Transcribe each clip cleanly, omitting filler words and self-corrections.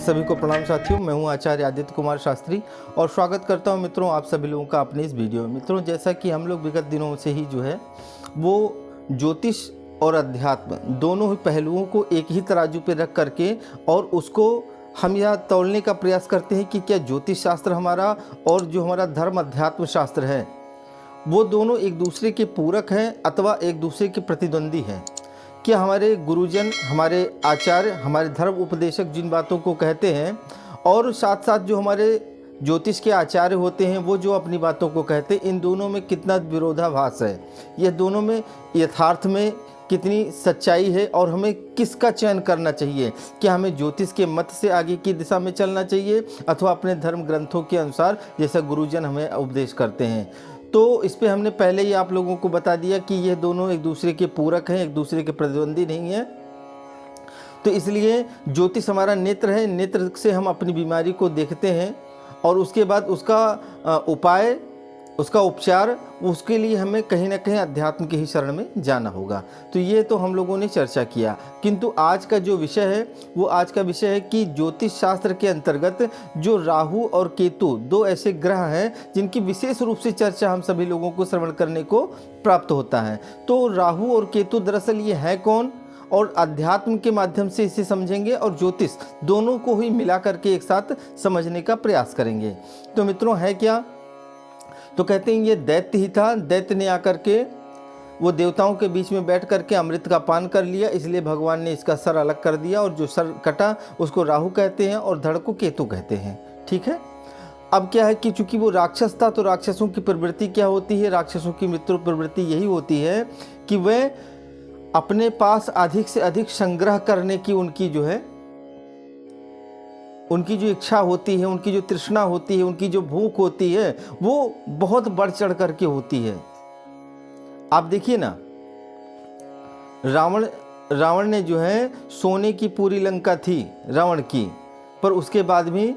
सभी को प्रणाम साथियों, मैं हूं आचार्य आदित्य कुमार शास्त्री और स्वागत करता हूं मित्रों आप सभी लोगों का अपने इस वीडियो में। मित्रों, जैसा कि हम लोग विगत दिनों से ही जो है वो ज्योतिष और अध्यात्म दोनों ही पहलुओं को एक ही तराजू पे रख करके और उसको हम यह तौलने का प्रयास करते हैं कि क्या ज्योतिष शास्त्र हमारा और जो हमारा धर्म अध्यात्म शास्त्र है वो दोनों एक दूसरे के पूरक हैं अथवा एक दूसरे के प्रतिद्वंदी हैं। क्या हमारे गुरुजन, हमारे आचार्य, हमारे धर्म उपदेशक जिन बातों को कहते हैं और साथ साथ जो हमारे ज्योतिष के आचार्य होते हैं वो जो अपनी बातों को कहते हैं, इन दोनों में कितना विरोधाभास है, यह दोनों में यथार्थ में कितनी सच्चाई है और हमें किसका चयन करना चाहिए। क्या हमें ज्योतिष के मत से आगे की दिशा में चलना चाहिए अथवा अपने धर्म ग्रंथों के अनुसार जैसा गुरुजन हमें उपदेश करते हैं। तो इस पे हमने पहले ही आप लोगों को बता दिया कि ये दोनों एक दूसरे के पूरक हैं, एक दूसरे के प्रतिद्वंदी नहीं हैं। तो इसलिए ज्योतिष हमारा नेत्र है, नेत्र से हम अपनी बीमारी को देखते हैं और उसके बाद उसका उपाय, उसका उपचार, उसके लिए हमें कहीं ना कहीं अध्यात्म की ही शरण में जाना होगा। तो ये तो हम लोगों ने चर्चा किया, किंतु आज का जो विषय है वो आज का विषय है कि ज्योतिष शास्त्र के अंतर्गत जो राहु और केतु दो ऐसे ग्रह हैं जिनकी विशेष रूप से चर्चा हम सभी लोगों को श्रवण करने को प्राप्त होता है। तो राहु और केतु दरअसल ये है कौन, और अध्यात्म के माध्यम से इसे समझेंगे और ज्योतिष दोनों को ही मिला करके एक साथ समझने का प्रयास करेंगे। तो मित्रों, है क्या? तो कहते हैं ये दैत्य ही था। दैत्य ने आकर के वो देवताओं के बीच में बैठ करके अमृत का पान कर लिया, इसलिए भगवान ने इसका सर अलग कर दिया और जो सर कटा उसको राहु कहते हैं और धड़ को केतु कहते हैं। ठीक है। अब क्या है कि चूंकि वो राक्षस था तो राक्षसों की प्रवृत्ति क्या होती है, राक्षसों की मित्र प्रवृत्ति यही होती है कि वे अपने पास अधिक से अधिक संग्रह करने की उनकी जो है उनकी जो इच्छा होती है, उनकी जो तृष्णा होती है, उनकी जो भूख होती है वो बहुत बढ़ चढ़ करके होती है। आप देखिए ना, रावण ने जो है सोने की पूरी लंका थी रावण की, पर उसके बाद भी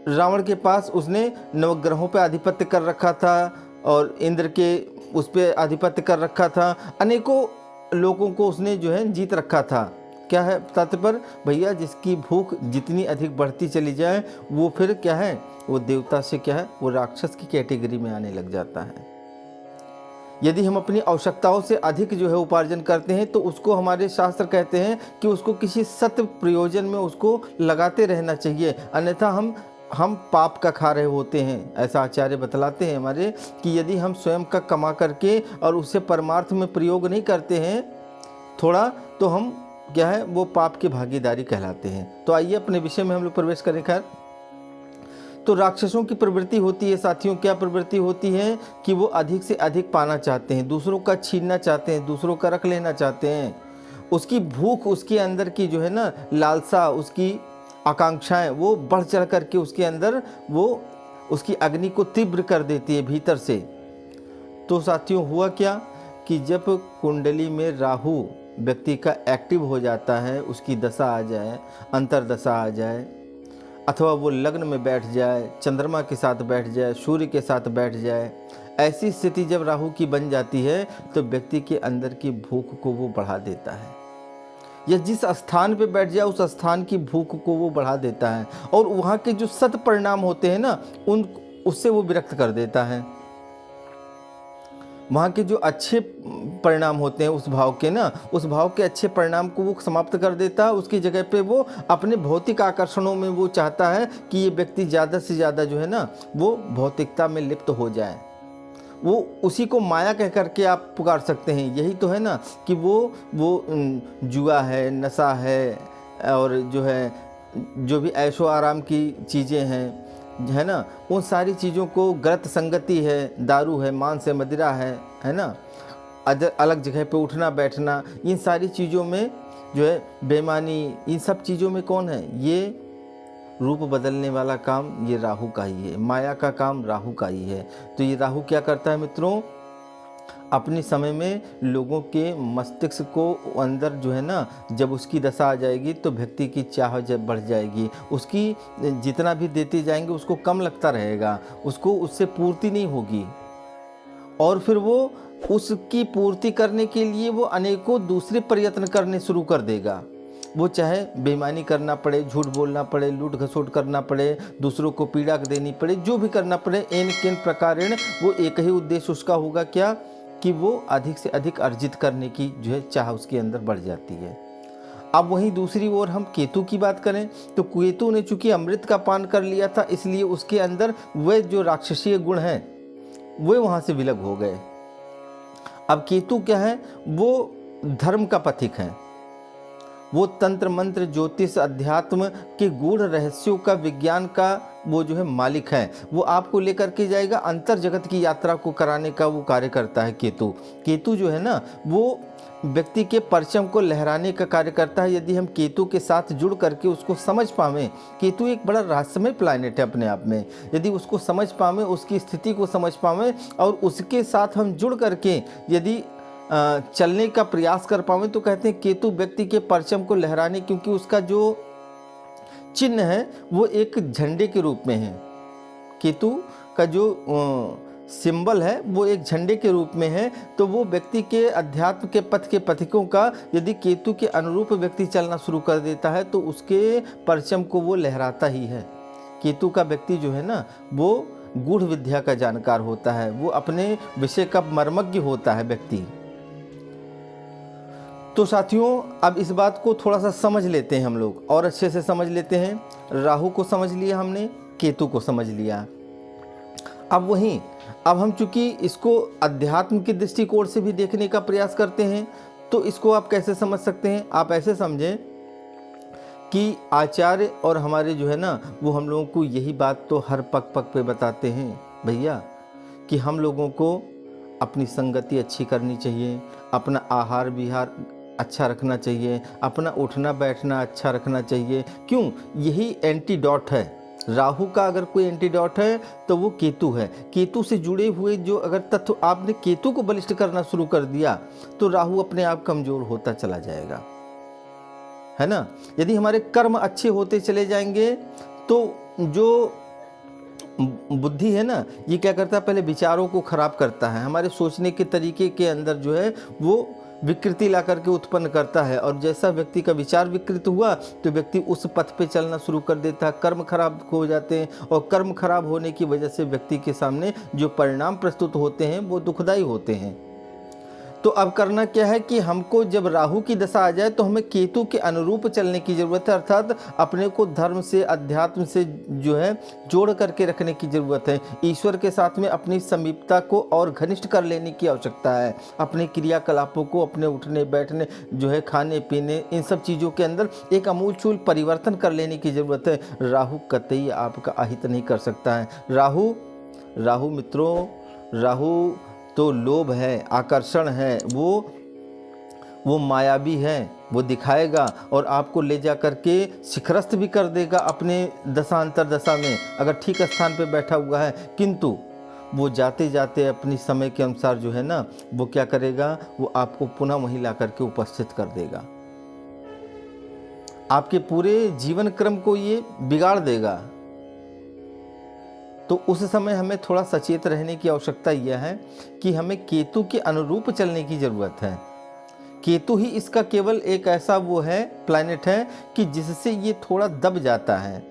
रावण के पास उसने नवग्रहों पर आधिपत्य कर रखा था और इंद्र के उस पर आधिपत्य कर रखा था, अनेकों लोगों को उसने जो है जीत रखा था। क्या है तात्पर्य? भैया, जिसकी भूख जितनी अधिक बढ़ती चली जाए वो फिर क्या है, वो देवता से क्या है, वो राक्षस की कैटेगरी में आने लग जाता है। यदि हम अपनी आवश्यकताओं से अधिक जो है उपार्जन करते हैं तो उसको हमारे शास्त्र कहते हैं कि उसको किसी सत प्रयोजन में उसको लगाते रहना चाहिए, अन्यथा हम पाप का खा रहे होते हैं। ऐसा आचार्य बतलाते हैं हमारे कि यदि हम स्वयं का कमा करके और उसे परमार्थ में प्रयोग नहीं करते हैं थोड़ा, तो हम क्या है, वो पाप की भागीदारी कहलाते हैं। तो आइए अपने विषय में हम लोग प्रवेश करें। खैर, तो राक्षसों की प्रवृत्ति होती है साथियों, क्या प्रवृत्ति होती है कि वो अधिक से अधिक पाना चाहते हैं, दूसरों का छीनना चाहते हैं, दूसरों का रख लेना चाहते हैं। उसकी भूख, उसके अंदर की जो है ना लालसा, उसकी आकांक्षाएं वो बढ़ चढ़ करके उसके अंदर वो उसकी अग्नि को तीव्र कर देती है भीतर से। तो साथियों, हुआ क्या कि जब कुंडली में राहु व्यक्ति का एक्टिव हो जाता है, उसकी दशा आ जाए, अंतरदशा आ जाए, अथवा वो लग्न में बैठ जाए, चंद्रमा के साथ बैठ जाए, सूर्य के साथ बैठ जाए, ऐसी स्थिति जब राहु की बन जाती है तो व्यक्ति के अंदर की भूख को वो बढ़ा देता है, या जिस स्थान पे बैठ जाए उस स्थान की भूख को वो बढ़ा देता है और वहाँ के जो सत परिणाम होते हैं ना उससे वो विरक्त कर देता है। वहाँ के जो अच्छे परिणाम होते हैं उस भाव के ना, उस भाव के अच्छे परिणाम को वो समाप्त कर देता है। उसकी जगह पे वो अपने भौतिक आकर्षणों में वो चाहता है कि ये व्यक्ति ज़्यादा से ज़्यादा जो है ना वो भौतिकता में लिप्त हो जाए। वो उसी को माया कह करके आप पुकार सकते हैं। यही तो है ना कि वो जुआ है, नशा है और जो है जो भी ऐशो आराम की चीज़ें हैं है ना, उन सारी चीज़ों को, गलत संगति है, दारू है, मांस है, मदिरा है ना, अलग जगह पे उठना बैठना, इन सारी चीज़ों में जो है बेईमानी, इन सब चीज़ों में कौन है, ये रूप बदलने वाला काम ये राहु का ही है, माया का काम राहु का ही है। तो ये राहु क्या करता है मित्रों, अपने समय में लोगों के मस्तिष्क को अंदर जो है ना, जब उसकी दशा आ जाएगी तो व्यक्ति की चाह जब बढ़ जाएगी, उसकी जितना भी देते जाएंगे उसको कम लगता रहेगा, उसको उससे पूर्ति नहीं होगी और फिर वो उसकी पूर्ति करने के लिए वो अनेकों दूसरे प्रयत्न करने शुरू कर देगा। वो चाहे बेईमानी करना पड़े, झूठ बोलना पड़े, लूट घसोट करना पड़े, दूसरों को पीड़ा देनी पड़े, जो भी करना पड़े, इन किन प्रकारेण वो एक ही उद्देश्य उसका होगा क्या, कि वो अधिक से अधिक अर्जित करने की जो है चाह उसके अंदर बढ़ जाती है। अब वहीं दूसरी ओर हम केतु की बात करें तो केतु ने चूंकि अमृत का पान कर लिया था, इसलिए उसके अंदर वह जो राक्षसीय गुण हैं वे वहाँ से विलग हो गए। अब केतु क्या है, वो धर्म का पथिक है, वो तंत्र मंत्र ज्योतिष अध्यात्म के गूढ़ रहस्यों का विज्ञान का वो जो है मालिक है। वो आपको लेकर के जाएगा, अंतर जगत की यात्रा को कराने का वो कार्य करता है केतु। केतु जो है ना वो व्यक्ति के परचम को लहराने का कार्य करता है। यदि हम केतु के साथ जुड़ करके उसको समझ पावें, केतु एक बड़ा रहस्यमय प्लैनेट है अपने आप में, यदि उसको समझ पावें, उसकी स्थिति को समझ पावें और उसके साथ हम जुड़ करके यदि चलने का प्रयास कर पावें, तो कहते हैं केतु व्यक्ति के परचम को लहराने, क्योंकि उसका जो चिन्ह है वो एक झंडे के रूप में है। केतु का जो सिंबल है वो एक झंडे के रूप में है। तो वो व्यक्ति के अध्यात्म के पथ के पथिकों का यदि केतु के अनुरूप व्यक्ति चलना शुरू कर देता है तो उसके परचम को वो लहराता ही है। केतु का व्यक्ति जो है ना वो गूढ़ विद्या का जानकार होता है, वो अपने विषय का मर्मज्ञ होता है व्यक्ति। तो साथियों, अब इस बात को थोड़ा सा समझ लेते हैं हम लोग, और अच्छे से समझ लेते हैं। राहु को समझ लिया हमने, केतु को समझ लिया। अब हम चूंकि इसको अध्यात्म की दृष्टिकोण से भी देखने का प्रयास करते हैं, तो इसको आप कैसे समझ सकते हैं? आप ऐसे समझें कि आचार्य और हमारे जो है ना वो हम लोगों को यही बात तो हर पग पग पे बताते हैं भैया, कि हम लोगों को अपनी संगति अच्छी करनी चाहिए, अपना आहार विहार अच्छा रखना चाहिए, अपना उठना बैठना अच्छा रखना चाहिए। क्यों? यही एंटीडोट है। राहु का अगर कोई एंटीडोट है तो वो केतु है। केतु से जुड़े हुए जो अगर तत्व आपने केतु को बलिष्ठ करना शुरू कर दिया तो राहु अपने आप कमजोर होता चला जाएगा, है ना। यदि हमारे कर्म अच्छे होते चले जाएंगे तो जो बुद्धि है ना ये क्या करता है, पहले विचारों को खराब करता है, हमारे सोचने के तरीके के अंदर जो है वो विकृति ला करके उत्पन्न करता है। और जैसा व्यक्ति का विचार विकृत हुआ तो व्यक्ति उस पथ पे चलना शुरू कर देता है, कर्म खराब हो जाते हैं, और कर्म खराब होने की वजह से व्यक्ति के सामने जो परिणाम प्रस्तुत होते हैं वो दुखदायी होते हैं। तो अब करना क्या है कि हमको जब राहु की दशा आ जाए तो हमें केतु के अनुरूप चलने की ज़रूरत है, अर्थात अपने को धर्म से अध्यात्म से जो है जोड़ करके रखने की ज़रूरत है। ईश्वर के साथ में अपनी समीपता को और घनिष्ठ कर लेने की आवश्यकता है। अपने क्रियाकलापों को, अपने उठने बैठने जो है, खाने पीने, इन सब चीज़ों के अंदर एक अमूलचूल परिवर्तन कर लेने की ज़रूरत है। राहु कतई आपका अहित नहीं कर सकता है। राहु मित्रों, राहु तो लोभ है, आकर्षण है, वो मायावी है, वो दिखाएगा और आपको ले जा करके शिखरस्थ भी कर देगा अपने दशांतर दशा में, अगर ठीक स्थान पे बैठा हुआ है। किंतु वो जाते जाते अपनी समय के अनुसार जो है ना वो क्या करेगा, वो आपको पुनः वहीं ला करके उपस्थित कर देगा, आपके पूरे जीवन क्रम को ये बिगाड़ देगा। तो उस समय हमें थोड़ा सचेत रहने की आवश्यकता यह है कि हमें केतु के अनुरूप चलने की ज़रूरत है। केतु ही इसका केवल एक ऐसा वो है प्लैनेट है कि जिससे ये थोड़ा दब जाता है,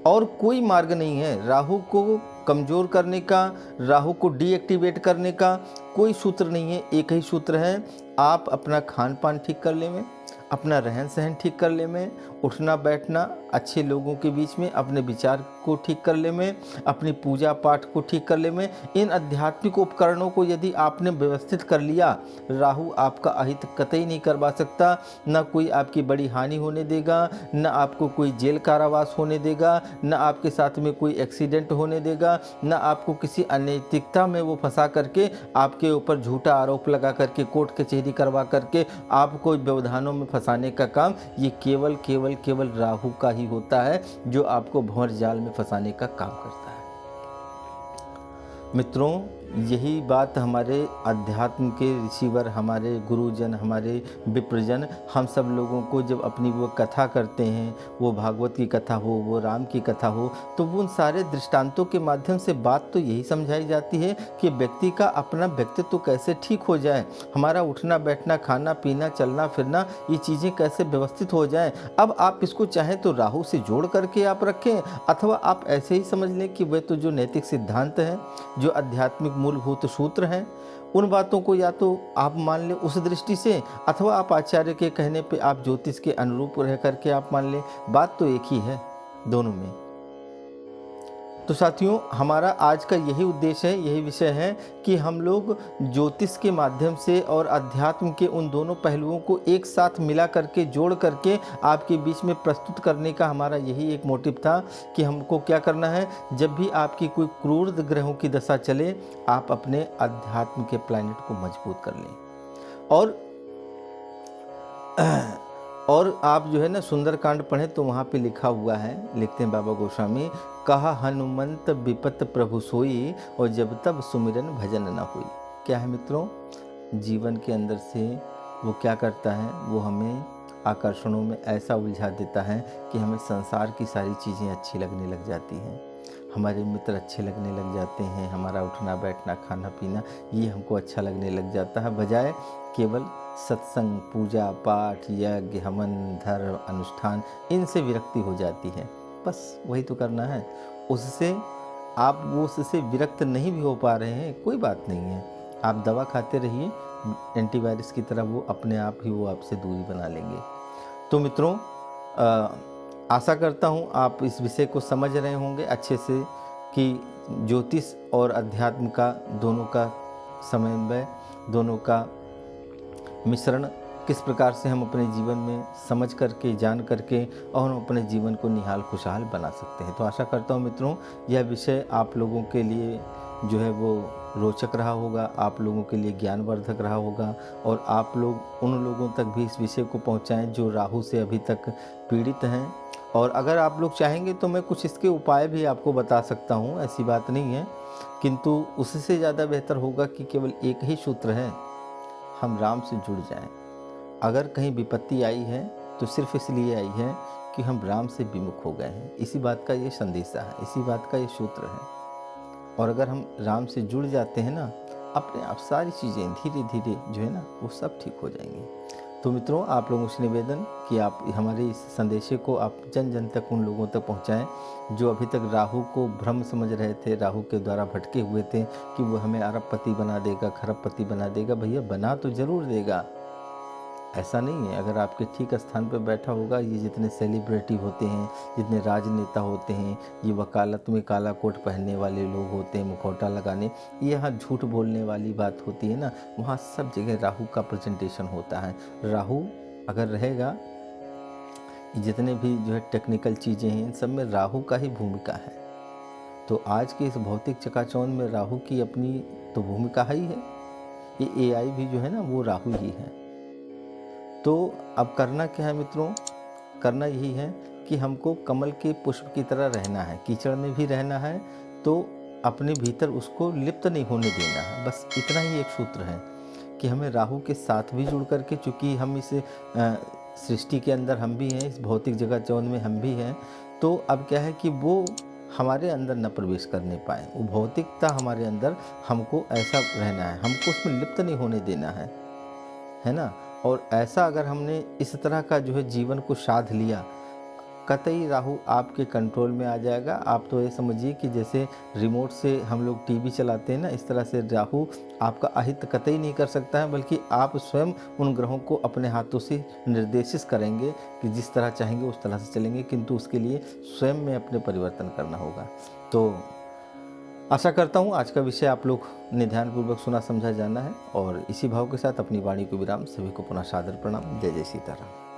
और कोई मार्ग नहीं है राहु को कमज़ोर करने का, राहु को डीएक्टिवेट करने का कोई सूत्र नहीं है। एक ही सूत्र है, आप अपना खान पान ठीक कर ले में, अपना रहन सहन ठीक कर ले में, उठना बैठना अच्छे लोगों के बीच में, अपने विचार को ठीक कर ले में, अपनी पूजा पाठ को ठीक कर ले में। इन आध्यात्मिक उपकरणों को यदि आपने व्यवस्थित कर लिया, राहु आपका अहित कतई नहीं करवा सकता। न कोई आपकी बड़ी हानि होने देगा, न आपको कोई जेल कारावास होने देगा, न आपके साथ में कोई एक्सीडेंट होने देगा, न आपको किसी अनैतिकता में वो फंसा करके आपके ऊपर झूठा आरोप लगा करके कोर्ट कचहरी करवा करके आपको व्यवधानों में फंसाने का काम ये केवल केवल केवल राहु का ही होता है, जो आपको भंवर जाल में फंसाने का काम करता है। मित्रों, यही बात हमारे अध्यात्म के ऋषिवर, हमारे गुरुजन, हमारे विप्रजन, हम सब लोगों को जब अपनी वो कथा करते हैं, वो भागवत की कथा हो, वो राम की कथा हो, तो वो उन सारे दृष्टांतों के माध्यम से बात तो यही समझाई जाती है कि व्यक्ति का अपना व्यक्तित्व कैसे ठीक हो जाए, हमारा उठना बैठना, खाना पीना, चलना फिरना, ये चीज़ें कैसे व्यवस्थित हो जाएं। अब आप इसको चाहें तो राहु से जोड़ करके आप रखें, अथवा आप ऐसे ही समझ लें कि वे तो जो नैतिक सिद्धांत हैं, जो आध्यात्मिक मूलभूत सूत्र हैं, उन बातों को या तो आप मान लें उस दृष्टि से, अथवा आप आचार्य के कहने पे आप ज्योतिष के अनुरूप रह करके आप मान लें। बात तो एक ही है दोनों में। तो साथियों, हमारा आज का यही उद्देश्य है, यही विषय है कि हम लोग ज्योतिष के माध्यम से और अध्यात्म के उन दोनों पहलुओं को एक साथ मिला करके, जोड़ करके आपके बीच में प्रस्तुत करने का हमारा यही एक मोटिव था कि हमको क्या करना है। जब भी आपकी कोई क्रूर ग्रहों की दशा चले, आप अपने अध्यात्म के प्लैनेट को मजबूत कर लें। और आप जो है ना सुंदरकांड पढ़ें तो वहाँ पे लिखा हुआ है, लिखते हैं बाबा गोस्वामी, कहा हनुमंत विपत प्रभु सोई, और जब तब सुमिरन भजन न हुई। क्या है मित्रों, जीवन के अंदर से वो क्या करता है, वो हमें आकर्षणों में ऐसा उलझा देता है कि हमें संसार की सारी चीज़ें अच्छी लगने लग जाती हैं, हमारे मित्र अच्छे लगने लग जाते हैं, हमारा उठना बैठना, खाना पीना, ये हमको अच्छा लगने लग जाता है, बजाय केवल सत्संग, पूजा पाठ, यज्ञ, हवन, धर्म, अनुष्ठान, इनसे विरक्ति हो जाती है। बस वही तो करना है। उससे आप वो उससे विरक्त नहीं भी हो पा रहे हैं, कोई बात नहीं है, आप दवा खाते रहिए, एंटीवायरस की तरह वो अपने आप ही वो आपसे दूरी बना लेंगे। तो मित्रों, आशा करता हूँ आप इस विषय को समझ रहे होंगे अच्छे से कि ज्योतिष और अध्यात्म का दोनों का समन्वय, दोनों का मिश्रण किस प्रकार से हम अपने जीवन में समझ करके, जान करके और हम अपने जीवन को निहाल खुशहाल बना सकते हैं। तो आशा करता हूँ मित्रों, यह विषय आप लोगों के लिए जो है वो रोचक रहा होगा, आप लोगों के लिए ज्ञानवर्धक रहा होगा, और आप लोग उन लोगों तक भी इस विषय को पहुँचाएँ जो राहु से अभी तक पीड़ित हैं। और अगर आप लोग चाहेंगे तो मैं कुछ इसके उपाय भी आपको बता सकता हूँ, ऐसी बात नहीं है, किंतु उससे ज़्यादा बेहतर होगा कि केवल एक ही सूत्र है, हम राम से जुड़ जाएं। अगर कहीं विपत्ति आई है तो सिर्फ इसलिए आई है कि हम राम से विमुख हो गए हैं, इसी बात का ये संदेशा है, इसी बात का ये सूत्र है। और अगर हम राम से जुड़ जाते हैं ना, अपने आप सारी चीज़ें धीरे धीरे जो है ना वो सब ठीक हो जाएंगी। तो मित्रों, आप लोगों से निवेदन कि आप हमारे इस संदेशे को आप जन जन तक, उन लोगों तक पहुंचाएं जो अभी तक राहु को भ्रम समझ रहे थे, राहु के द्वारा भटके हुए थे कि वो हमें अरबपति बना देगा, खरबपति बना देगा। भैया बना तो ज़रूर देगा, ऐसा नहीं है। अगर आपके ठीक स्थान पर बैठा होगा, ये जितने सेलिब्रिटी होते हैं, जितने राजनेता होते हैं, ये वकालत में काला कोट पहनने वाले लोग होते हैं, मुखौटा लगाने, ये यहाँ झूठ बोलने वाली बात होती है ना, वहाँ सब जगह राहु का प्रेजेंटेशन होता है। राहु अगर रहेगा, जितने भी जो है टेक्निकल चीज़ें हैं, इन सब में राहु का ही भूमिका है। तो आज के इस भौतिक चकाचौंध में राहु की अपनी तो भूमिका ही है। ये AI भी जो है ना वो राहु ही है। तो अब करना क्या है मित्रों, करना यही है कि हमको कमल के पुष्प की तरह रहना है, कीचड़ में भी रहना है, तो अपने भीतर उसको लिप्त नहीं होने देना है। बस इतना ही एक सूत्र है कि हमें राहु के साथ भी जुड़ करके, चूँकि हम इस सृष्टि के अंदर हम भी हैं, इस भौतिक जगत में हम भी हैं, तो अब क्या है कि वो हमारे अंदर न प्रवेश करने पाए, वो भौतिकता हमारे अंदर, हमको ऐसा रहना है, हमको उसमें लिप्त नहीं होने देना है ना। और ऐसा अगर हमने इस तरह का जो है जीवन को साध लिया, कतई राहु आपके कंट्रोल में आ जाएगा। आप तो ये समझिए कि जैसे रिमोट से हम लोग टीवी चलाते हैं ना, इस तरह से राहु आपका अहित कतई नहीं कर सकता है, बल्कि आप स्वयं उन ग्रहों को अपने हाथों से निर्देशित करेंगे कि जिस तरह चाहेंगे उस तरह से चलेंगे, किंतु उसके लिए स्वयं में अपने परिवर्तन करना होगा। तो आशा करता हूँ आज का विषय आप लोग ने ध्यानपूर्वक सुना, समझा, जाना है। और इसी भाव के साथ अपनी वाणी को विराम, सभी को पुनः सादर प्रणाम। जय जय सीताराम।